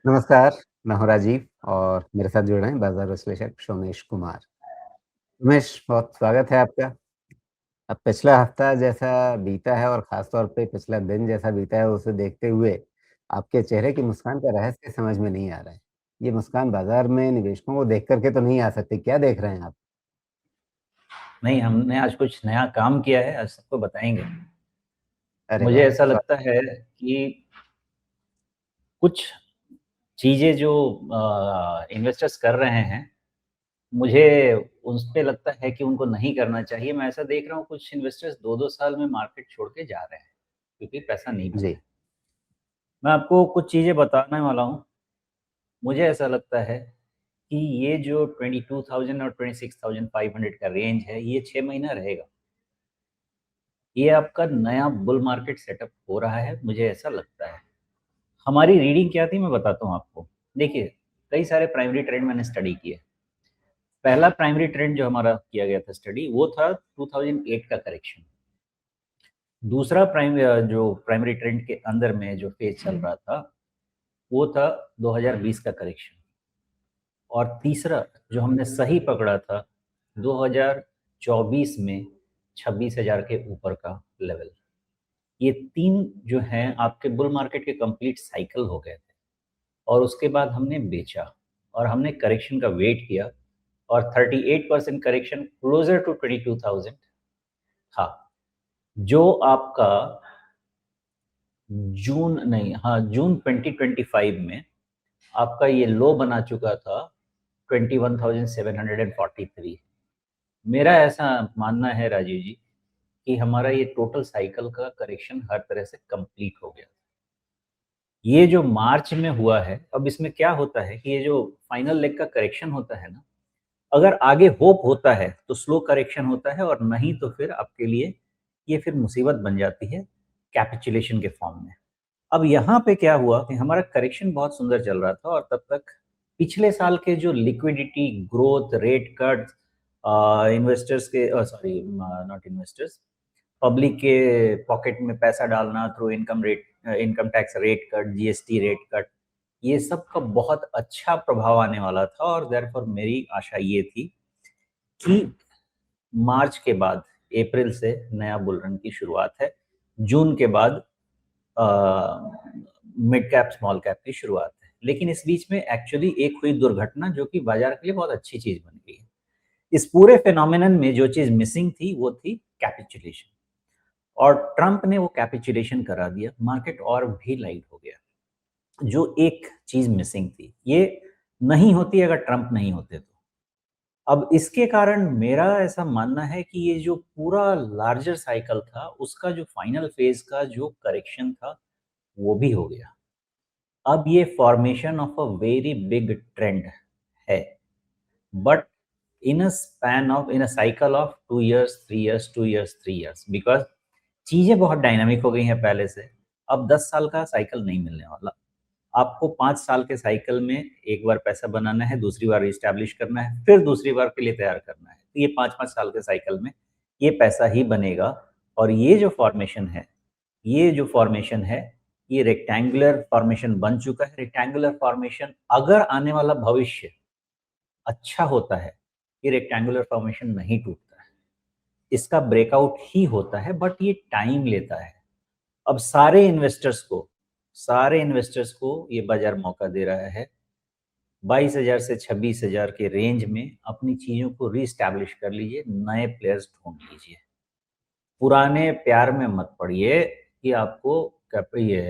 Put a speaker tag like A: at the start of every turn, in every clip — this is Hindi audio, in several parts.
A: नमस्कार, मैं हूँ राजीव और मेरे साथ जुड़ रहे हैं बाज़ार विश्लेषक सोमेश कुमार। उमेश, बहुत स्वागत है आपका। अब पिछला हफ्ता जैसा बीता है और ख़ास तौर पे पिछला दिन जैसा बीता है, उसे देखते हुए आपके चेहरे की मुस्कान का रहस्य समझ में नहीं आ रहा है। ये मुस्कान बाज़ार में निवेशकों को देख कर के तो नहीं आ सकती, क्या देख रहे हैं आप?
B: नहीं, हमने आज कुछ नया काम किया है, आज सबको बताएँगे।
A: अरे
B: मुझे
A: वाह!
B: ऐसा लगता है कि कुछ चीज़ें जो इन्वेस्टर्स कर रहे हैं, मुझे उस पे लगता है कि उनको नहीं करना चाहिए। मैं ऐसा देख रहा हूँ कुछ इन्वेस्टर्स 2-2 साल में मार्केट छोड़ के जा रहे हैं, क्योंकि पैसा नहीं बन रहा
A: जी,
B: है। मैं आपको कुछ चीज़ें बताने वाला हूँ। मुझे ऐसा लगता है कि ये जो 22,000 और 26,500 का रेंज है, ये 6 महीना रहेगा। ये आपका नया बुल मार्केट सेटअप हो रहा है, मुझे ऐसा लगता है। हमारी रीडिंग क्या थी मैं बताता हूँ आपको। देखिए, कई सारे प्राइमरी ट्रेंड मैंने स्टडी किए। पहला प्राइमरी ट्रेंड जो हमारा किया गया था स्टडी वो था 2008 का करेक्शन। दूसरा जो प्राइमरी ट्रेंड के अंदर में जो फेज चल रहा था वो था 2020 का करेक्शन। और तीसरा जो हमने सही पकड़ा था 2024 में 26,000 के ऊपर का लेवल। ये 3 जो हैं आपके बुल मार्केट के कंप्लीट साइकिल हो गए थे। और उसके बाद हमने बेचा और हमने करेक्शन का वेट किया और 38% करेक्शन क्लोजर टू 22,000 था। जो आपका जून नहीं, हाँ, जून 2025 में आपका ये लो बना चुका था 21,743। मेरा ऐसा मानना है राजीव जी कि हमारा ये टोटल साइकिल का करेक्शन हर तरह से कंप्लीट हो गया। ये जो मार्च में हुआ है, अब इसमें क्या होता है कि ये जो फाइनल लेग का करेक्शन होता है ना, अगर आगे होप होता है तो स्लो करेक्शन होता है और नहीं तो फिर आपके लिए ये फिर मुसीबत बन जाती है कैपिचुलेशन के फॉर्म में। अब यहाँ पे क्या हुआ कि हमारा करेक्शन बहुत सुंदर चल रहा था और तब तक पिछले साल के जो liquidity growth rate cut investors के सॉरी नॉट इन्वेस्टर्स पब्लिक के पॉकेट में पैसा डालना through income tax rate cut GST rate cut, ये सब का बहुत अच्छा प्रभाव आने वाला था और देयरफॉर मेरी आशा ये थी कि मार्च के बाद अप्रैल से नया बुल रन की शुरुआत है, जून के बाद मिड कैप स्मॉल कैप की शुरुआत है। लेकिन इस बीच में एक्चुअली एक हुई दुर्घटना जो कि बाजार के लिए बहुत अच्छी चीज बन गई है। इस पूरे फेनोमेनन में जो चीज मिसिंग थी वो थी कैपिचुलेशन। और ट्रंप ने वो कैपिचुलेशन करा दिया, मार्केट और भी लाइट हो गया। जो एक चीज मिसिंग थी, ये नहीं होती अगर ट्रंप नहीं होते तो। अब इसके कारण मेरा ऐसा मानना है कि ये जो पूरा लार्जर साइकिल था उसका जो फाइनल फेज का जो करेक्शन था वो भी हो गया। अब ये formation of a very big trend है, but in a cycle of 2 years 3 years 2 years 3 years, because चीजें बहुत डायनामिक हो गई हैं पहले से। अब 10 साल का साइकिल नहीं मिलने वाला। आपको 5 साल के साइकिल में एक बार पैसा बनाना है, दूसरी बार रिस्टैब्लिश करना है, फिर दूसरी बार के लिए तैयार करना है। तो ये 5-5 साल के साइकिल में ये पैसा ही बनेगा। और ये जो फॉर्मेशन है ये रेक्टेंगुलर फॉर्मेशन बन चुका है। रेक्टेंगुलर फॉर्मेशन अगर आने वाला भविष्य अच्छा होता है, ये रेक्टेंगुलर फॉर्मेशन नहीं टूटता है, इसका ब्रेकआउट ही होता है, बट ये टाइम लेता है। अब सारे इन्वेस्टर्स को ये बाजार मौका दे रहा है 22,000 से 26,000 के रेंज में अपनी चीजों को रीस्टैब्लिश कर लीजिए, नए प्लेयर्स ढूंढ लीजिए। पुराने प्यार में मत पड़िए कि आपको ये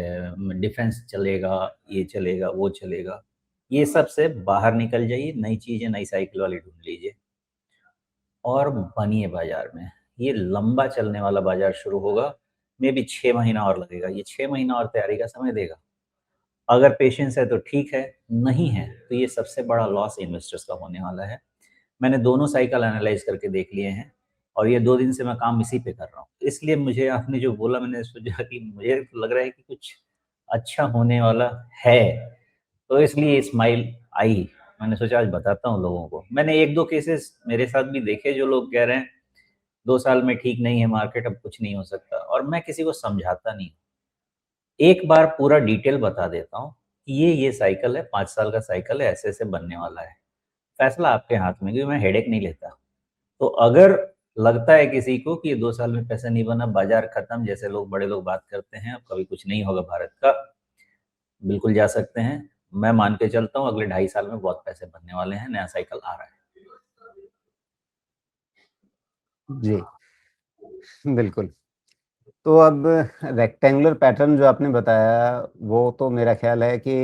B: डिफेंस चलेगा, ये चलेगा, वो चलेगा। ये सब से बाहर निकल जाइए, नई चीजें नई साइकिल वाली ढूंढ लीजिए और बनिए बाजार में। ये लंबा चलने वाला बाजार शुरू होगा, मे बी 6 महीना और लगेगा। ये 6 महीना और तैयारी का समय देगा। अगर पेशेंस है तो ठीक है, नहीं है तो ये सबसे बड़ा लॉस इन्वेस्टर्स का होने वाला है। मैंने दोनों साइकिल एनालाइज करके देख लिए हैं और ये 2 दिन से मैं काम इसी पे कर रहा हूँ। इसलिए मुझे आपने जो बोला मैंने सोचा कि मुझे तो लग रहा है कि कुछ अच्छा होने वाला है, तो इसलिए स्माइल आई। मैंने सोचा आज बताता हूँ लोगों को। मैंने 1-2 केसेस मेरे साथ भी देखे जो लोग कह रहे हैं 2 साल में ठीक नहीं है मार्केट, अब कुछ नहीं हो सकता, और मैं किसी को समझाता नहीं। एक बार पूरा डिटेल बता देता हूँ, ये साइकिल है, 5 साल का साइकिल है, ऐसे-ऐसे बनने वाला है। फैसला आपके हाथ में, क्योंकि मैं हेडेक नहीं लेता। तो अगर लगता है किसी को कि ये 2 साल में पैसा नहीं बना, बाज़ार खत्म, जैसे लोग बड़े लोग बात करते हैं, अब कभी कुछ नहीं होगा भारत का, बिल्कुल जा सकते हैं। मैं मान के चलता हूँ अगले 2.5 साल में बहुत पैसे बनने वाले हैं, नया साइकिल आ रहा है।
A: जी, बिल्कुल। तो अब रेक्टेंगुलर पैटर्न जो आपने बताया, वो तो मेरा ख़्याल है कि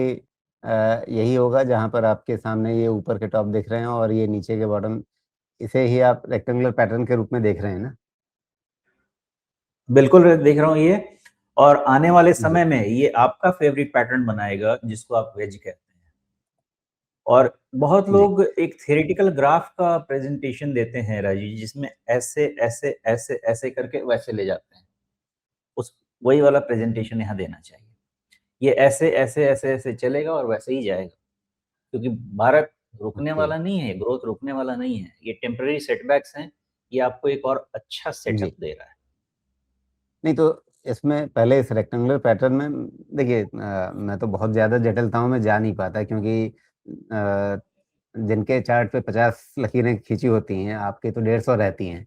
A: यही होगा जहाँ पर आपके सामने ये ऊपर के टॉप दिख रहे हैं और ये नीचे के बॉटम, इसे ही आप रेक्टेंगुलर पैटर्न के रूप में देख रहे हैं ना?
B: बिल्कुल देख रहा हूँ ये, और आने वाले
A: जी,
B: समय में ये आपका फ़ेवरेट पैटर्न बनाएगा, जिसको आप वेज कहते हैं। और बहुत
A: जी,
B: लोग एक थ्योरेटिकल ग्राफ का प्रेज़ेंटेशन देते हैं राजीव जी, जिसमें ऐसे, ऐसे, ऐसे, ऐसे करके वैसे ले जाते हैं। उस वही वाला प्रेज़ेंटेशन यहाँ देना चाहिए। ये ऐसे, ऐसे, ऐसे, ऐसे चलेगा और वैसे ही जाएगा, क्योंकि भारत रुकने
A: ओके,
B: वाला नहीं है, ग्रोथ रुकने वाला नहीं है। ये टेम्परेरी सेटबैक्स हैं, ये आपको एक और अच्छा सेटअप
A: जी।
B: दे रहा है।
A: नहीं तो इसमें पहले इस रेक्टेंगुलर पैटर्न में देखिए, मैं तो बहुत ज़्यादा जटिलताओं में जा नहीं पाता क्योंकि जिनके चार्ट पे 50 लकीरें खींची होती हैं, आपकी तो 150 रहती हैं।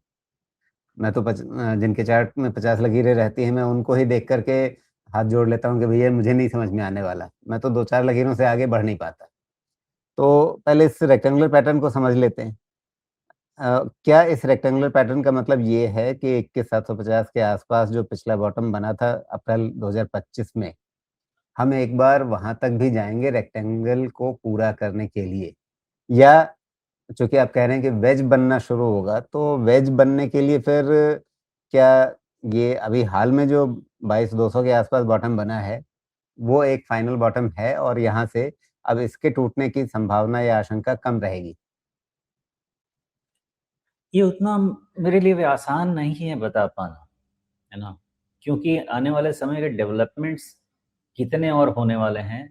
A: मैं तो जिनके चार्ट में 50 लकीरें रहती हैं, मैं उनको ही देख कर के हाथ जोड़ लेता हूँ कि भैया मुझे नहीं समझ में आने वाला। मैं तो 2-4 लकीरों से आगे बढ़ नहीं पाता। तो पहले इस रेक्टेंगुलर पैटर्न को समझ लेते हैं। क्या इस रेक्टेंगुलर पैटर्न का मतलब ये है कि 21,750 के आसपास जो पिछला बॉटम बना था अप्रैल 2025 में, हम एक बार वहाँ तक भी जाएँगे रेक्टेंगल को पूरा करने के लिए? या चूँकि आप कह रहे हैं कि वेज बनना शुरू होगा, तो वेज बनने के लिए फिर क्या ये अभी हाल में जो 22,200 के आसपास बॉटम बना है, वो एक फाइनल बॉटम है और यहाँ से अब इसके टूटने की संभावना या आशंका कम रहेगी?
B: ये उतना मेरे लिए भी आसान नहीं है बता पाना, है ना? क्योंकि आने वाले समय के डेवलपमेंट्स कितने और होने वाले हैं।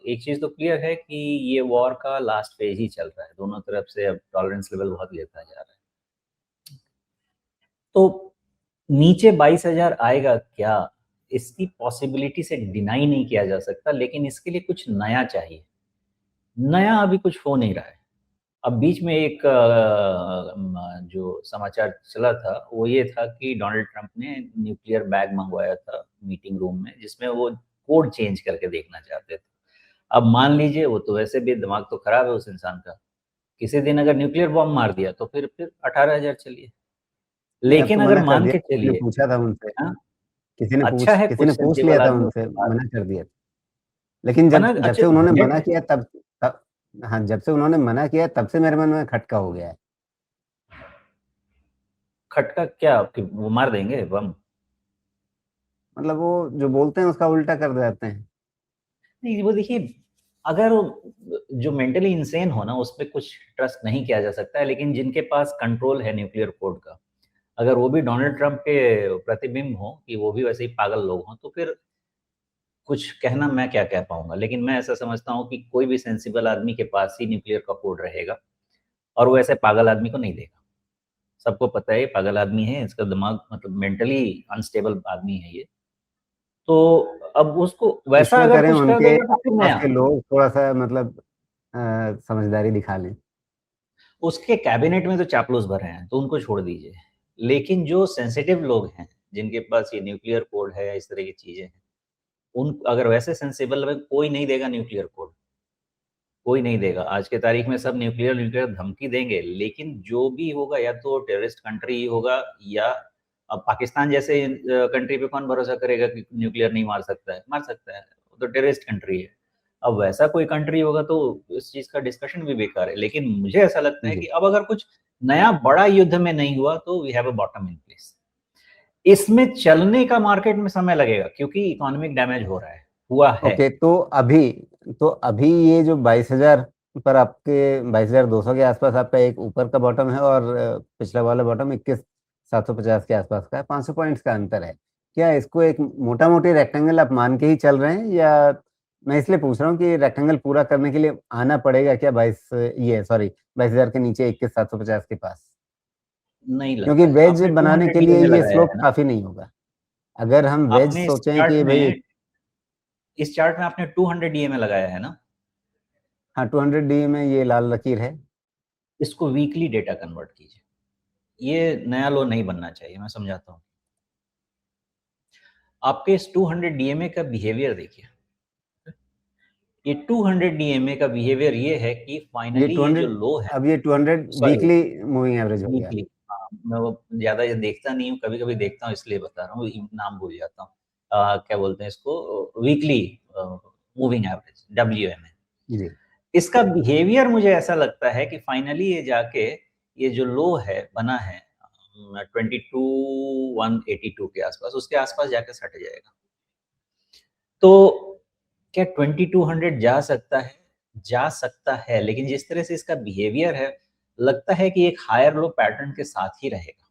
B: एक चीज़ तो क्लियर है कि ये वॉर का लास्ट फेज़ ही चल रहा है। दोनों तरफ से अब टॉलरेंस लेवल बहुत गिरता जा रहा है। तो नीचे 22,000 आएगा क्या? इसकी पॉसिबिलिटी से डिनाई नहीं किया जा सकता, लेकिन इसके लिए कुछ नया चाहिए। नया अभी कुछ हो नहीं रहा है। अब बीच में एक जो समाचार चला था, वो ये था कि डोनाल्ड ट्रंप ने न्यूक्लियर बैग मँगवाया था मीटिंग रूम में, जिसमें वो कोड चेंज करके देखना चाहते थे। अब मान लीजिए, वो तो वैसे भी दिमाग तो खराब है उस इंसान का। किसी दिन अगर न्यूक्लियर बॉम्ब मार दिया तो फिर 18,000 चलिए।
A: नहीं, अब तो
B: लेकिन अगर
A: मना कर
B: मान
A: दिया,
B: के
A: किसी ने
B: चलिए,
A: पूछा था उनसे,
B: हाँ, अच्छा है
A: किसी
B: कुछ
A: ने पूछ लिया
B: सेंसिबल
A: था
B: आदमी
A: उनसे,
B: उससे बात
A: मना कर दिया था। लेकिन जब
B: मना
A: जब
B: अच्छा
A: से उन्होंने
B: बजट
A: मना किया तब हाँ, जब से उन्होंने मना किया तब से मेरे मन में खटका हो गया है।
B: खटका क्या कि वो मार देंगे बम?
A: मतलब वो जो बोलते हैं उसका उल्टा कर देते हैं।
B: नहीं, वो देखिए, अगर जो मेंटली इंसेन हो ना, उसपे कुछ ट्रस्ट नहीं किया जा सकता है, लेकिन जिनके पास कंट्रोल है न्यूक्लियर कोड का, अगर वो भी डोनाल्ड ट्रंप के प्रतिबिंब हों कि वो भी वैसे ही पागल लोग हों, तो फिर कुछ कहना मैं क्या कह पाऊँगा। लेकिन मैं ऐसा समझता हूँ कि कोई भी सेंसिबल आदमी के पास ही न्यूक्लियर का कोड रहेगा, और वो ऐसे पागल आदमी को नहीं देगा। सबको पता है ये पागल आदमी है, इसका दिमाग मतलब मेंटली अनस्टेबल आदमी है ये। तो अब उसको वैसा
A: ईश्वर
B: अगर
A: करे
B: कुछ कर
A: उनके
B: देगा तो फिर
A: आस-पास
B: नया।
A: के लोग थोड़ा-सा मतलब समझदारी दिखा लें।
B: उसके कैबिनेट में तो चापलूस भरे हैं, तो उनको छोड़ दीजिए। लेकिन जो सेंसिटिव लोग हैं, जिनके पास ये न्यूक्लियर कोड है या इस तरह की चीज़ें हैं, उन अगर वैसे सेंसिबल में कोई नहीं देगा न्यूक्लियर कोड, कोई नहीं देगा। आज के तारीख में सब न्यूक्लियर न्यूक्लियर धमकी देंगे, लेकिन जो भी होगा या तो टेररिस्ट कंट्री ही होगा, या अब पाकिस्तान जैसे कंट्री पे कौन भरोसा करेगा कि न्यूक्लियर नहीं मार सकता है? मार सकता है, वो तो टेररिस्ट कंट्री है। अब वैसा कोई कंट्री होगा तो इस चीज़ का डिस्कशन भी बेकार है। लेकिन मुझे ऐसा लगता है कि
A: जी,
B: अब अगर कुछ नया बड़ा युद्ध में नहीं हुआ तो we have a bottom in place. इसमें चलने का मार्केट में समय लगेगा, क्योंकि इकोनॉमिक डैमेज हो रहा है, हुआ है।
A: ओके तो अभी ये जो 22,000 पर आपके 22,200 के आसपास आपका एक ऊपर का बॉटम है और पिछला वाला बॉटम 21,750 के आसपास का है, 500 पॉइंट्स का अंतर है। क्या इसको एक मोटा-मोटी रेक्टेंगल आप मान के ही चल रहे हैं या मैं इसलिए पूछ रहा हूँ कि रेक्टेंगल पूरा करने के लिए आना पड़ेगा क्या 22,000 के नीचे 21,750 के पास?
B: नहीं
A: क्योंकि
B: लगता है।
A: वेज
B: आपने
A: बनाने
B: 200
A: के
B: डीओ
A: लिए
B: में
A: ये
B: लगाया
A: स्लोप
B: है ना?
A: काफ़ी नहीं होगा। अगर हम वेज
B: आपने इस
A: सोचें
B: चार्ट
A: कि भई
B: में इस चार्ट में आपने 200 DMA लगाया है ना?
A: हाँ, 200 डी में ये लाल लकीर है।
B: इसको वीकली डेटा कन्वर्ट कीजिए। ये नया लो नहीं बनना चाहिए, मैं समझाता हूँ। आपके इस 200 DMA का बिहेवियर देखिए। ये 200 DMA का बिहेवियर ये है कि
A: ये
B: फाइनली ये
A: 200
B: जो लो है,
A: अब ये 200
B: सॉरी
A: वीकली मूविंग एवरेज हो गया।
B: वीकली, हाँ, मैं वो ज़्यादा ये देखता नहीं हूँ, कभी-कभी देखता हूँ इसलिए बता रहा हूँ, नाम भूल जाता हूँ। क्या बोलते हैं इसको, वीकली मूविंग एवरेज, WMA।
A: जी।
B: इसका बिहेवियर मुझे ऐसा लगता है कि फाइनली ये जाके ये जो लो है बना है 22,182 के आसपास, उसके आसपास जाके सट जाएगा। तो क्या 2200 जा सकता है? जा सकता है, लेकिन जिस तरह से इसका बिहेवियर है, लगता है कि एक हायर लो पैटर्न के साथ ही रहेगा।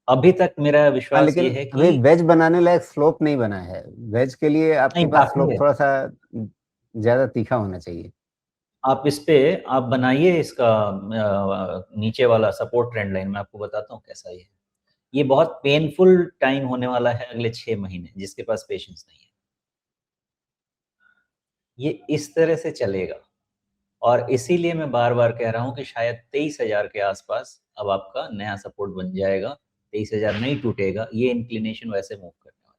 B: अभी तक मेरा
A: हाँ,
B: विश्वास ये
A: लेकिन
B: है
A: अभी
B: कि
A: वेज बनाने लायक स्लोप नहीं बना है। वेज के लिए
B: नहीं,
A: आपके पास
B: बाकी
A: स्लोप
B: है।
A: थोड़ा-सा ज़्यादा तीखा होना चाहिए।
B: आप इस पे आप बनाइए इसका नीचे वाला सपोर्ट ट्रेंड लाइन, मैं आपको बताता हूँ कैसा ये है। ये बहुत पेनफुल टाइम होने वाला है अगले 6 महीने, जिसके पास पेशेंस नहीं है। ये इस तरह से चलेगा और इसीलिए मैं बार-बार कह रहा हूँ कि शायद 23,000 के आसपास अब आपका नया सपोर्ट बन जाएगा। 23,000 नहीं टूटेगा, ये इंक्लिनेशन वैसे मूव करने वाली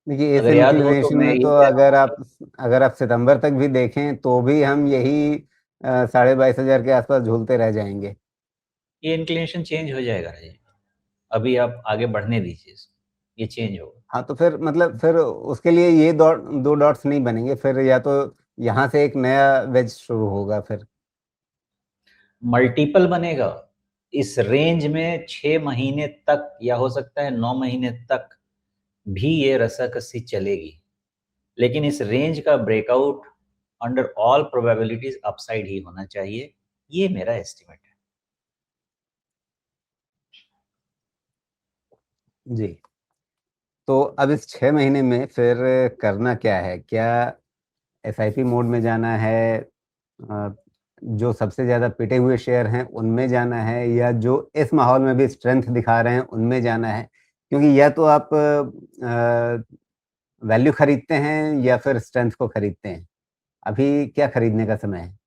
A: देखिए,
B: है।
A: इस
B: अगर याद हो तो
A: इंक्लिनेशन
B: मैं
A: में
B: ये
A: तो
B: कह रहा हूँ
A: अगर आप सितंबर तक भी देखें तो भी हम यही 22,500 के आसपास झूलते रह जाएँगे।
B: ये इंक्लिनेशन चेंज हो जाएगा राजीव। अभी आप आगे बढ़ने दीजिए इसको, ये चेंज होगा।
A: हाँ, तो फिर मतलब फिर उसके लिए ये 2 डॉट्स नहीं बनेंगे, फिर या तो यहाँ से एक नया वेज शुरू होगा फिर।
B: मल्टीपल बनेगा। इस रेंज में 6 महीने तक या हो सकता है 9 महीने तक भी ये रस्साकसी चलेगी। लेकिन इस रेंज का breakout under all probabilities upside ही होना चाहिए। ये मेरा एस्टिमेट है।
A: जी। तो अब इस 6 महीने में फिर करना क्या है? क्या एसआईपी मोड में जाना है? अ, जो सबसे ज़्यादा पिटे हुए शेयर हैं, उनमें जाना है या जो इस माहौल में भी स्ट्रेंथ दिखा रहे हैं, उनमें जाना है? क्योंकि या तो आप वैल्यू खरीदते हैं या फिर स्ट्रेंथ को खरीदते हैं। अभी क्या खरीदने का समय है?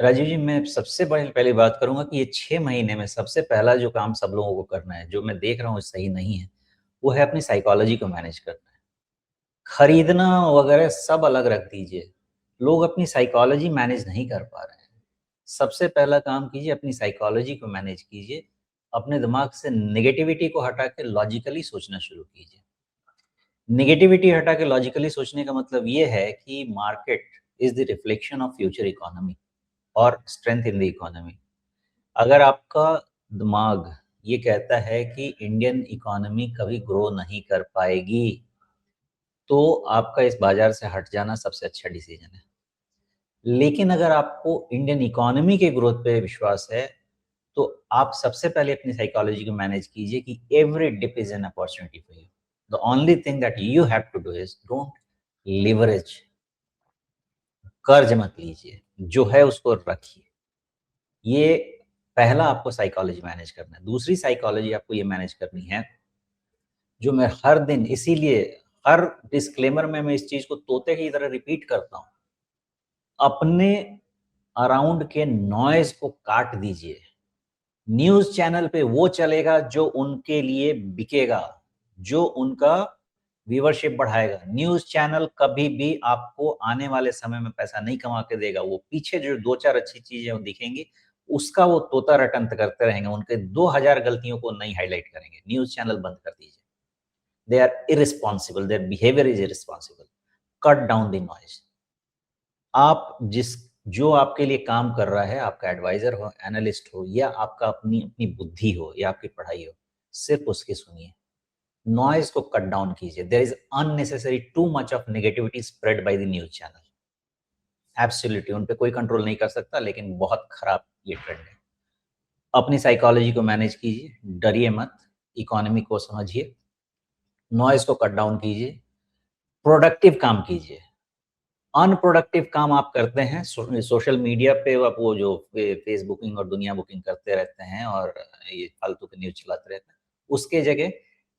B: राजीव जी, मैं सबसे पहली बात करूँगा कि ये 6 महीने में सबसे पहला जो काम सब लोगों को करना है, जो मैं देख रहा हूँ सही नहीं है, वो है अपनी साइकोलॉजी को मैनेज करना है। खरीदना वगैरह सब अलग रख दीजिए। लोग अपनी साइकोलॉजी मैनेज नहीं कर पा रहे हैं। सबसे पहला काम कीजिए, अपनी साइकोलॉजी को मैनेज कीजिए। अपने दिमाग से नेगेटिविटी को हटा के लॉजिकली सोचना शुरू कीजिए। नेगेटिविटी हटा के लॉजिकली सोचने का मतलब ये है कि market is the reflection of future economy और स्ट्रेंथ इन द इकोनॉमी। अगर आपका दिमाग ये कहता है कि इंडियन इकोनॉमी कभी ग्रो नहीं कर पाएगी, तो आपका इस बाजार से हट जाना सबसे अच्छा डिसीजन है। लेकिन अगर आपको इंडियन इकोनॉमी के ग्रोथ पे विश्वास है, तो आप सबसे पहले अपनी साइकोलॉजी को मैनेज कीजिए कि every dip is an opportunity for you. The only thing that you have to do is don't leverage. कर्ज मत लीजिए, जो है उसको रखिए। ये पहला आपको साइकोलॉजी मैनेज करना है। दूसरी साइकोलॉजी आपको ये मैनेज करनी है, जो मैं हर दिन इसीलिए हर डिस्क्लेमर में मैं इस चीज को तोते की तरह रिपीट करता हूँ। अपने अराउंड के नॉइज को काट दीजिए। न्यूज़ चैनल पे वो चलेगा जो उनके लिए बिकेगा, जो उनका व्यूअरशिप बढ़ाएगा। न्यूज़ चैनल कभी भी आपको आने वाले समय में पैसा नहीं कमा के देगा। वो पीछे जो 2-4 अच्छी चीज़ें वो दिखेंगी, उसका वो तोता रटंत करते रहेंगे। उनके 2000 गलतियों को नहीं हाइलाइट करेंगे। न्यूज़ चैनल बंद कर दीजिए। They are irresponsible, their behaviour is irresponsible. Cut down the noise. आप जिस जो आपके लिए काम कर रहा है, आपका एडवाइजर हो, एनालिस्ट हो या आपका अपनी अपनी बुद्धि हो या आपकी पढ़ाई हो, सिर्फ उसकी सुनिए। नॉइज़ को कट डाउन कीजिए। There is unnecessary too much of negativity spread by the news channel. Absolutely उन पे कोई कंट्रोल नहीं कर सकता, लेकिन बहुत खराब ये ट्रेंड है। अपनी साइकोलॉजी को मैनेज कीजिए, डरिए मत, इकोनॉमी को समझिए, नॉइज़ को कट डाउन कीजिए, प्रोडक्टिव काम कीजिए। अनप्रोडक्टिव काम आप करते हैं सोशल मीडिया पे, आप वो जो फेस बुकिंग और दुनिया बुकिंग करते रहते हैं और ये फालतू के न्यूज़ चलाते रहते हैं। उसके जगह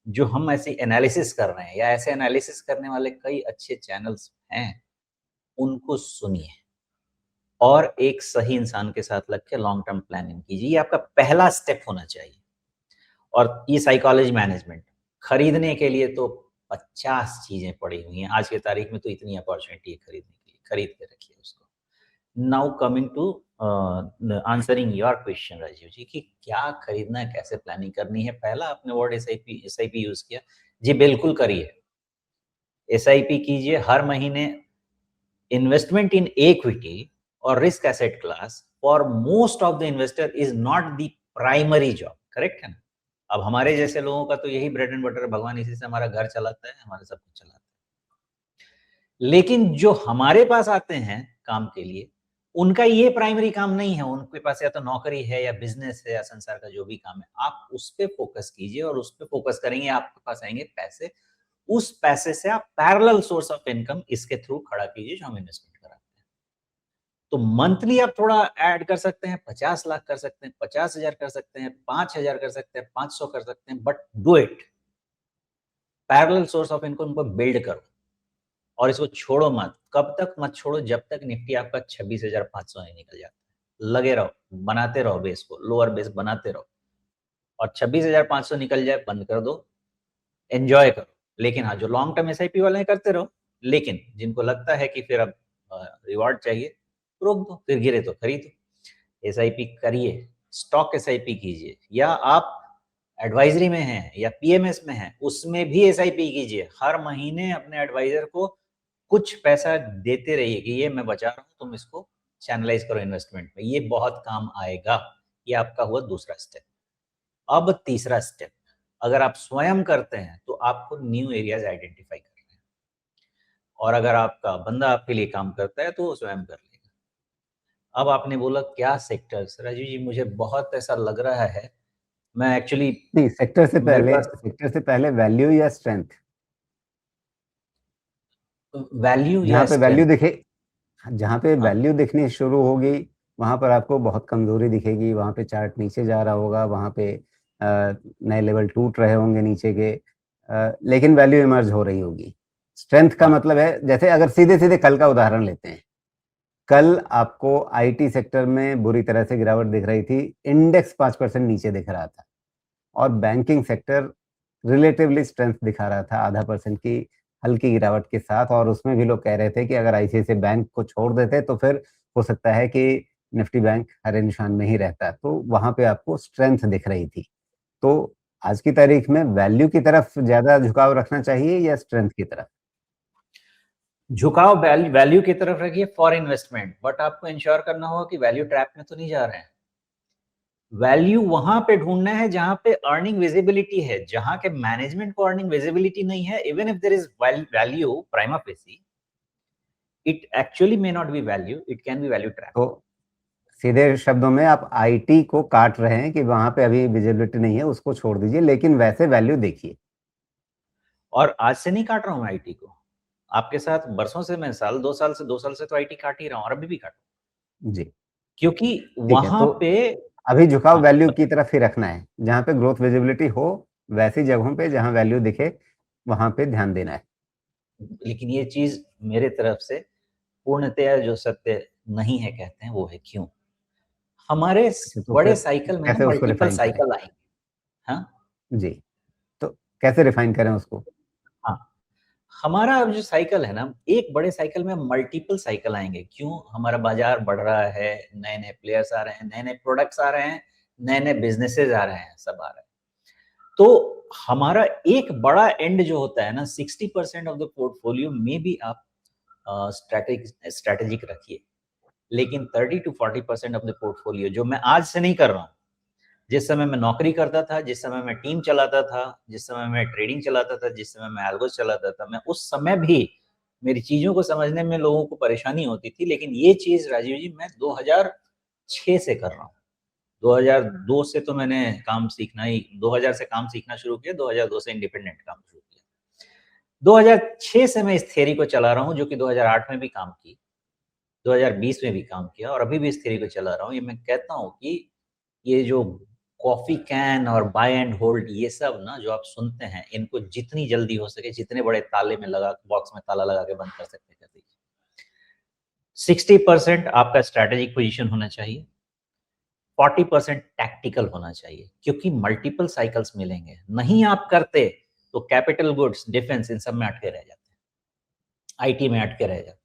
B: जो हम ऐसे एनालिसिस कर रहे हैं या ऐसे एनालिसिस करने वाले कई अच्छे चैनल्स हैं, उनको सुनिए और एक सही इंसान के साथ लग के लॉन्ग टर्म प्लानिंग कीजिए। ये आपका पहला स्टेप होना चाहिए। और ये साइकोलॉजी मैनेजमेंट खरीदने के लिए तो 50 चीजें पड़ी हुई हैं। आज की तारीख में तो इतनी अपॉर्चुनिटी है खरीदने के लिए, खरीद के रखिए उसको। Now coming to answering your question Rajeev ji कि क्या खरीदना है, कैसे प्लानिंग करनी है। पहला आपने वर्ड एसआईपी यूज किया, जी बिल्कुल करिए। एसआईपी कीजिए हर महीने। इन्वेस्टमेंट इन इक्विटी और risk asset class for most of the investor is not the primary job, correct है ना। अब हमारे जैसे लोगों का तो यही ब्रेड एंड बटर, भगवान इसी से हमारा घर चलाता है, हमारा सब कुछ चलाता है। लेकिन जो हमारे पास आते हैं काम के लिए, उनका ये प्राइमरी काम नहीं है। उनके पास या तो नौकरी है या बिजनेस है या संसार का जो भी काम है, आप उस पर फोकस कीजिए और उस पर फोकस करेंगे, आपके पास आएंगे पैसे। उस पैसे से आप पैरेलल सोर्स ऑफ इनकम इसके थ्रू खड़ा कीजिए जो हम इन्वेस्टमेंट कराते हैं। तो मंथली आप थोड़ा ऐड कर सकते हैं, 50 लाख कर सकते हैं, 50,000 कर सकते हैं, 5,000 कर सकते हैं, 500 कर सकते हैं, but do it. Parallel source of income को बिल्ड करो और इसको छोड़ो मत। कब तक मत छोड़ो, जब तक निफ्टी आपका 26,500 नहीं निकल जाता है। लगे रहो, बनाते रहो बेस को, लोअर बेस बनाते रहो और 26,500 निकल जाए बंद कर दो, एंजॉय करो। लेकिन हाँ, जो लॉन्ग टर्म एसआईपी वाले हैं करते रहो, लेकिन जिनको लगता है कि फिर अब रिवॉर्ड चाहिए, रोक दो, फिर गिरे तो खरीदो। एसआईपी करिए, स्टॉक एसआईपी कीजिए, या आप एडवाइजरी में हैं या पीएमएस में हैं, उसमें भी एसआईपी कीजिए। हर महीने अपने एडवाइजर को कुछ पैसा देते रहिए कि ये मैं बचा रहा हूं, तुम इसको चैनलाइज करो इन्वेस्टमेंट में, ये बहुत काम आएगा। ये आपका हुआ दूसरा स्टेप। अब तीसरा स्टेप, अगर आप स्वयं करते हैं तो आपको न्यू एरियाज आइडेंटिफाई करने हैं, और अगर आपका बंदा आपके लिए काम करता है तो वो स्वयं कर लेगा। अब आपने बोला क्या सेक्टर्स, राजीव जी मुझे बहुत ऐसा लग रहा है, मैं एक्चुअली
A: नहीं,
B: मेरे पास
A: सेक्टर से पहले वैल्यू या स्ट्रेंथ,
B: वैल्यू या
A: जहाँ पे वैल्यू
B: स्ट्रेंथ।
A: दिखे, जहाँ पे
B: हाँ,
A: वैल्यू दिखनी शुरू होगी वहां पर आपको बहुत कमजोरी दिखेगी। वहां पे चार्ट नीचे जा रहा होगा, वहां पे नए लेवल टूट रहे होंगे नीचे के, लेकिन वैल्यू इमर्ज हो रही होगी। स्ट्रेंथ का
B: हाँ,
A: मतलब है, जैसे अगर सीधे सीधे कल का उदाहरण लेते हैं, कल आपको आईटी सेक्टर में बुरी तरह से गिरावट दिख रही थी, इंडेक्स 5% नीचे दिख रहा था, और बैंकिंग सेक्टर रिलेटिवली स्ट्रेंथ दिखा रहा था, आधा परसेंट की हल्की गिरावट के साथ। और उसमें भी लोग कह रहे थे कि अगर आईसीआईसीआई बैंक को छोड़ देते तो फिर हो सकता है कि निफ्टी बैंक हरे निशान में ही रहता। तो वहां पे आपको स्ट्रेंथ दिख रही थी। तो आज की तारीख में वैल्यू की तरफ ज्यादा झुकाव रखना चाहिए या स्ट्रेंथ की तरफ?
B: झुकाव वैल्यू की तरफ रखिए फॉर इन्वेस्टमेंट, बट आपको इंश्योर करना होगा कि वैल्यू ट्रैप में तो नहीं जा रहे हैं। वैल्यू वहां पे ढूंढना है जहां पे अर्निंग विजिबिलिटी है। जहां के मैनेजमेंट को अर्निंग विजिबिलिटी नहीं है, even if there is value prima facie, it actually may not be value, it can be value trap.
A: तो सीधे शब्दों में आप आईटी को काट रहे हैं कि वहां पे अभी विजिबिलिटी नहीं है, उसको छोड़ दीजिए, लेकिन वैसे वैल्यू देखिए।
B: और आज से नहीं काट रहा हूं मैं आईटी को, आपके साथ बरसों से, मैं साल 2 साल से तो आईटी काट ही रहा हूं, और अभी भी काट,
A: जी,
B: क्योंकि
A: ठीक है।
B: वहां
A: तो
B: पे
A: अभी झुकाव
B: हाँ,
A: वैल्यू की तरफ ही रखना है, जहाँ पे ग्रोथ विजिबिलिटी हो, वैसी जगहों पे जहाँ वैल्यू दिखे वहां पे ध्यान देना है।
B: लेकिन ये चीज मेरे तरफ से पूर्णतया जो सत्य नहीं है कहते हैं वो है। क्यों? हमारे
A: अच्छा, तो
B: बड़े
A: फिर
B: साइकिल में ना
A: कैसे उसको
B: मल्टीपल
A: रिफाइन करें?
B: साइकिल आएंगे। हाँ,
A: जी, तो कैसे रिफाइन करें उसको?
B: हाँ, हमारा अब जो साइकिल है ना, एक बड़े साइकिल में मल्टीपल साइकिल आएंगे। क्यों? हमारा बाजार बढ़ रहा है, नए नए प्लेयर्स आ रहे हैं, नए नए प्रोडक्ट्स आ रहे हैं, नए नए बिजनेसेस आ रहे हैं, सब आ रहे हैं। तो हमारा एक बड़ा एंड जो होता है ना, 60% ऑफ द पोर्टफोलियो में भी आप स्ट्रेटेजिक रखिए, लेकिन 30 to 40% ऑफ द पोर्टफोलियो जो मैं आज से नहीं कर रहा हूँ, जिस समय मैं नौकरी करता था, जिस समय मैं टीम चलाता था, जिस समय मैं ट्रेडिंग चलाता था, जिस समय मैं एल्गोस चलाता था, मैं उस समय भी मेरी चीजों को समझने में लोगों को परेशानी होती थी। लेकिन ये चीज राजीव जी मैं 2006 से कर रहा हूँ। 2002 से तो मैंने काम सीखना ही, 2000 से काम सीखना शुरू किया, 2002 से इंडिपेंडेंट काम शुरू किया। 2006 से मैं इस थियरी को चला रहा हूँ, जो कि 2008 में भी काम की, 2020 में भी काम किया, और अभी भी इस थियरी को चला रहा हूँ। ये मैं कहता हूँ कि ये जो कॉफी कैन और बाय एंड होल्ड, ये सब ना जो आप सुनते हैं, इनको जितनी जल्दी हो सके, जितने बड़े ताले में लगा, बॉक्स में ताला लगा के बंद कर सकते कर दीजिए। 60% आपका स्ट्रैटेजिक पोजीशन होना चाहिए, 40% टैक्टिकल होना चाहिए, क्योंकि मल्टीपल साइकिल्स मिलेंगे। नहीं आप करते तो कैपिटल गुड्स, डिफेंस, इन सब में अटके रह जाते हैं, आईटी में अटके रह जाते हैं।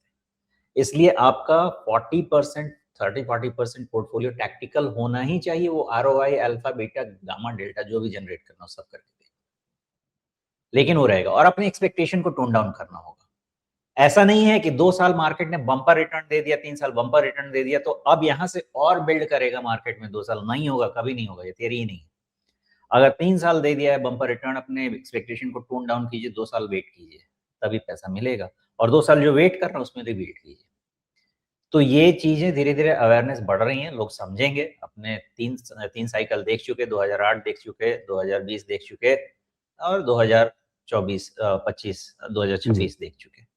B: इसलिए आपका 40%, 30-40% पोर्टफोलियो टैक्टिकल होना ही चाहिए। वो ROI, alpha, beta, gamma, delta जो भी जनरेट करना हो सब करके देगा, लेकिन वो रहेगा। और अपने एक्सपेक्टेशन को टोन डाउन करना होगा। ऐसा नहीं है कि 2 साल मार्केट ने बम्पर रिटर्न दे दिया, 3 साल बम्पर रिटर्न दे दिया तो अब यहां से और बिल्ड करेगा मार्केट में 2 साल। नहीं होगा, कभी नहीं होगा, ये थियरी ही नहीं है। अगर 3 साल दे दिया है बम्पर रिटर्न, अपने एक्सपेक्टेशन को टोन डाउन कीजिए, 2 साल वेट कीजिए, तभी पैसा मिलेगा। और 2 साल जो वेट कर रहे हैं उसमें रिवेट कीजिए। तो ये चीजें धीरे धीरे अवेयरनेस बढ़ रही हैं, लोग समझेंगे। अपने तीन साइकिल देख चुके, 2008 देख चुके, 2020 देख चुके, और 2024, 25, 2026 देख चुके।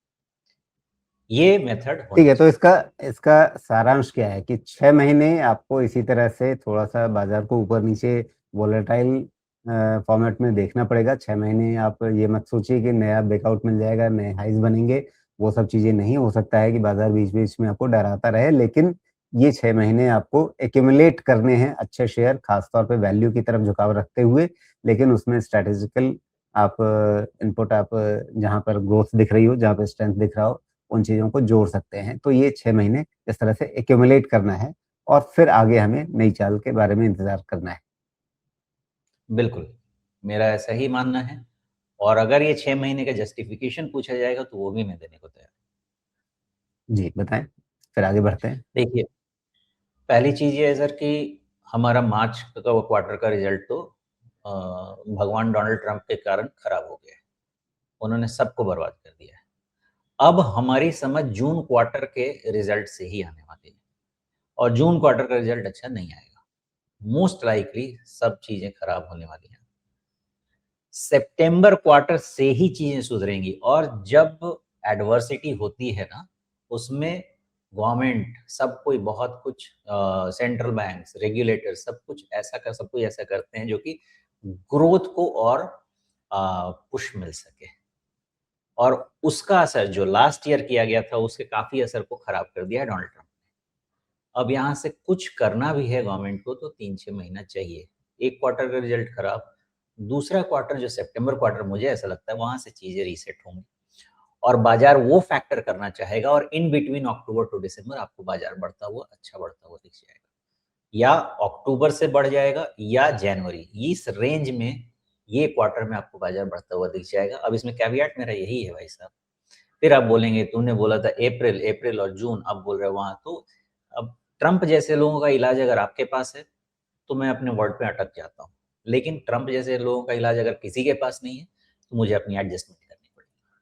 B: ये मेथड
A: ठीक
B: होना
A: है, तो
B: चाहिए।
A: इसका इसका सारांश क्या है कि 6 महीने आपको इसी तरह से थोड़ा-सा बाज़ार को ऊपर-नीचे वोलेटाइल फॉर्मेट में देखना पड़ेगा। 6 महीने आप ये मत सोचिए कि नया ब्रेकआउट मिल जाएगा, नए हाइज़ बनेंगे, वो सब चीज़ें नहीं हो सकता है कि बाज़ार बीच-बीच में आपको डराता रहे, लेकिन ये 6 महीने आपको एक्युमुलेट करने हैं अच्छे शेयर, खास तौर पे वैल्यू की तरफ झुकाव रखते हुए, लेकिन उसमें स्ट्रैटेजिकल आप इनपुट आप जहाँ पर ग्रोथ दिख रही हो, जहाँ पे स्ट्रेंथ दिख रहा हो, उन चीज़ों को जोड़ सकते हैं। तो ये 6 महीने इस तरह से एक्युमुलेट करना है और फिर आगे हमें नई चाल के बारे में इंतज़ार करना है।
B: बिल्कुल, मेरा ऐसा ही मानना है। और अगर ये 6 महीने का जस्टिफिकेशन पूछा जाएगा तो वो भी मैं देने को तैयार
A: जी, बताएँ? फिर आगे बढ़ते हैं।
B: हूँ। देखिए, पहली चीज़ ये है सर कि हमारा मार्च का वो क्वार्टर का रिज़ल्ट तो भगवान डोनाल्ड ट्रंप के कारण खराब हो गया है। उन्होंने सबको बर्बाद कर दिया है। अब हमारी समझ जून क्वार्टर के रिज़ल्ट से ही आने वाली है, और जून क्वार्टर का रिज़ल्ट अच्छा नहीं आएगा। मोस्ट लाइकली सब चीज़ें खराब होने वाली हैं। सितंबर क्वार्टर से ही चीजें सुधरेंगी। और जब एडवर्सिटी होती है ना, उसमें गवर्नमेंट, सब कोई बहुत कुछ, सेंट्रल बैंक्स, रेगुलेटर, सब कुछ ऐसा करते हैं जो कि ग्रोथ को और पुश मिल सके। और उसका असर जो लास्ट ईयर किया गया था, उसके काफी असर को खराब कर दिया है डोनाल्ड ट्रंप ने। अब यहाँ से कुछ करना भी है गवर्नमेंट को तो 3-6 महीना चाहिए। एक क्वार्टर का रिजल्ट खराब, दूसरा क्वार्टर जो सितंबर क्वार्टर, मुझे ऐसा लगता है वहां से चीजें रीसेट होंगी और बाजार वो फैक्टर करना चाहेगा। और इन बिटवीन अक्टूबर टू दिसंबर आपको बाजार बढ़ता हुआ, अच्छा बढ़ता हुआ दिख जाएगा, या अक्टूबर से बढ़ जाएगा या जनवरी, इस रेंज में ये क्वार्टर में आपको बाजार बढ़ता हुआ दिख जाएगा। अब इसमें कैविएट मेरा यही है भाई साहब। फिर आप बोलेंगे तूने बोला था अप्रैल, अप्रैल और जून, अब बोल रहे हो वहां। तो अब ट्रंप जैसे लोगों का इलाज अगर आपके पास है तो मैं अपने वर्ड पे अटक जाता हूँ, लेकिन ट्रंप जैसे लोगों का इलाज अगर किसी के पास नहीं है तो मुझे अपनी एडजस्टमेंट